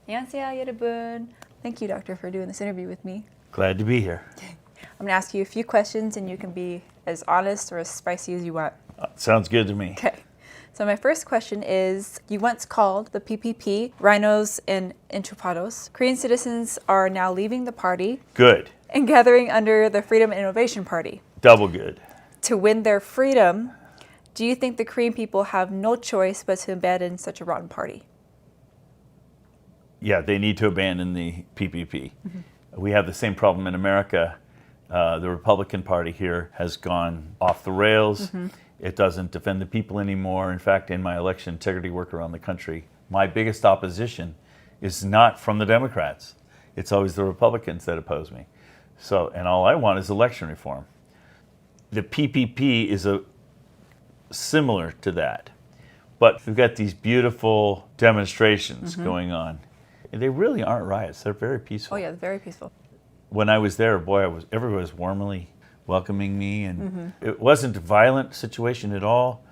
안녕하세요, 여러분. Thank you, Doctor, for doing this interview with me. Glad to be here. I'm going to ask you a few questions, and you can be as honest or as spicy as you want. Sounds good to me. Okay. So my first question is, you once called the PPP rhinos and enchufados. Korean citizens are now leaving the party. Good. And gathering under the Freedom and Innovation Party. Double good. To win their freedom, do you think the Korean people have no choice but to abandon such a rotten party? Yeah, they need to abandon the PPP. We have the same problem in America. The Republican Party here has gone off the rails. It doesn't defend the people anymore. In fact, in my election integrity work around the country, my biggest opposition is not from the Democrats. It's always the Republicans that oppose me. So, and all I want is election reform. The PPP is similar to that. But we've got these beautiful demonstrations going on. They really aren't riots. They're very peaceful. Oh yeah, very peaceful. When I was there, boy, everybody was warmly welcoming me, and it wasn't a violent situation at all.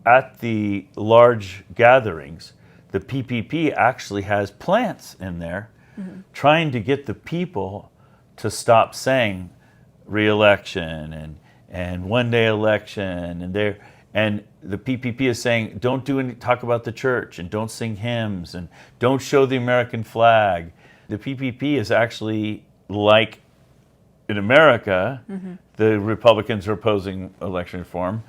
At the large gatherings, the PPP actually has plants in there trying to get the people to stop saying re-election and one-day election, and the PPP is saying don't talk about the church, and don't sing hymns, and don't show the American flag. The PPP is actually like in America, the Republicans are opposing election reform.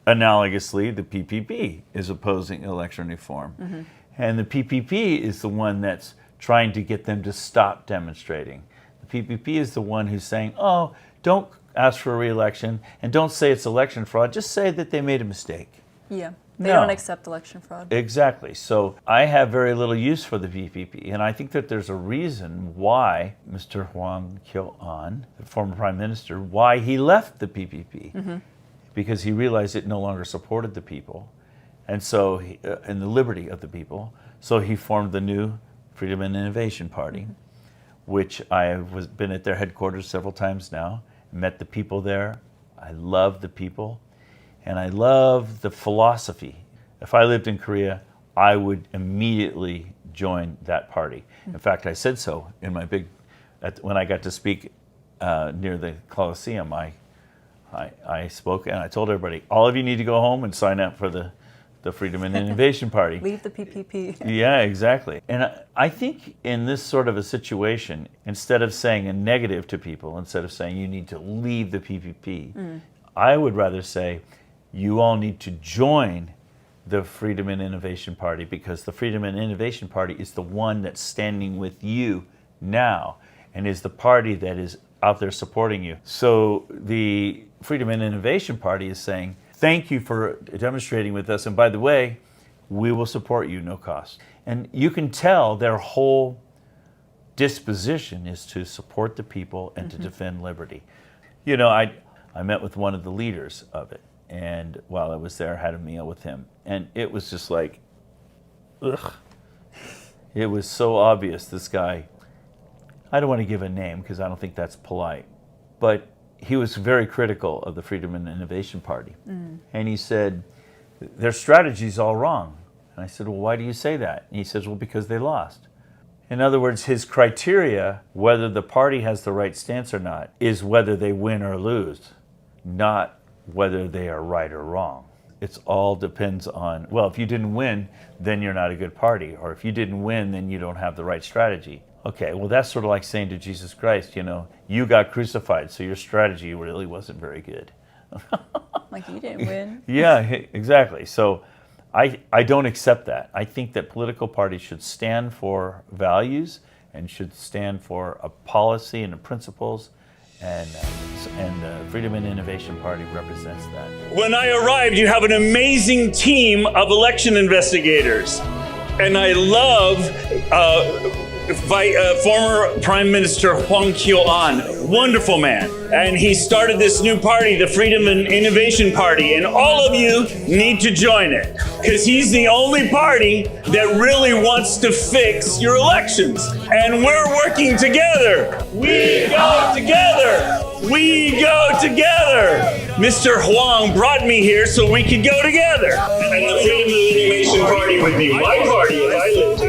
Analogously, the PPP is opposing election reform. And the PPP is the one that's trying to get them to stop demonstrating. The PPP is the one who's saying, oh, don't ask for a re-election and don't say it's election fraud, just say that they made a mistake. Yeah, they don't accept election fraud. Exactly. So I have very little use for the PPP, and I think that there's a reason why Mr. Hwang Kyo-ahn, the former prime minister, why he left the PPP, because he realized it no longer supported the people, and so and the liberty of the people. So he formed the new Freedom and Innovation Party, which I have been at their headquarters several times now, met the people there. I love the people. And I love the philosophy. If I lived in Korea, I would immediately join that party. In fact, I said so in my when I got to speak near the Coliseum. I spoke and I told everybody, all of you need to go home and sign up for the Freedom and Innovation Party. Leave the PPP. Yeah, exactly. And I think in this sort of a situation, instead of saying a negative to people, instead of saying you need to leave the PPP, I would rather say, you all need to join the Freedom and Innovation Party, because the Freedom and Innovation Party is the one that's standing with you now and is the party that is out there supporting you. So the Freedom and Innovation Party is saying, thank you for demonstrating with us, and by the way, we will support you no cost. And you can tell their whole disposition is to support the people and to defend liberty. You know, I met with one of the leaders of it, and while I was there, I had a meal with him. And it was just like, ugh. It was so obvious, this guy, I don't want to give a name because I don't think that's polite, but he was very critical of the Freedom and Innovation Party. And he said, their strategy's all wrong. And I said, well, why do you say that? And he says, well, because they lost. In other words, his criteria, whether the party has the right stance or not, is whether they win or lose, not whether they are right or wrong. It all depends on, well, if you didn't win, then you're not a good party. Or if you didn't win, then you don't have the right strategy. Okay, well, that's sort of like saying to Jesus Christ, you know, you got crucified, so your strategy really wasn't very good. Like you didn't win. Yeah, exactly. So I don't accept that. I think that political parties should stand for values and should stand for a policy and the principles. And the Freedom and Innovation Party represents that. When I arrived, you have an amazing team of election investigators. And I love former Prime Minister Hwang Kyo-ahn, wonderful man. And he started this new party, the Freedom and Innovation Party, and all of you need to join it, because he's the only party that really wants to fix your elections. And we're working together. We go together. We go together. Mr. Hwang brought me here so we could go together. And the Freedom and Innovation Party would be my party if I lived here.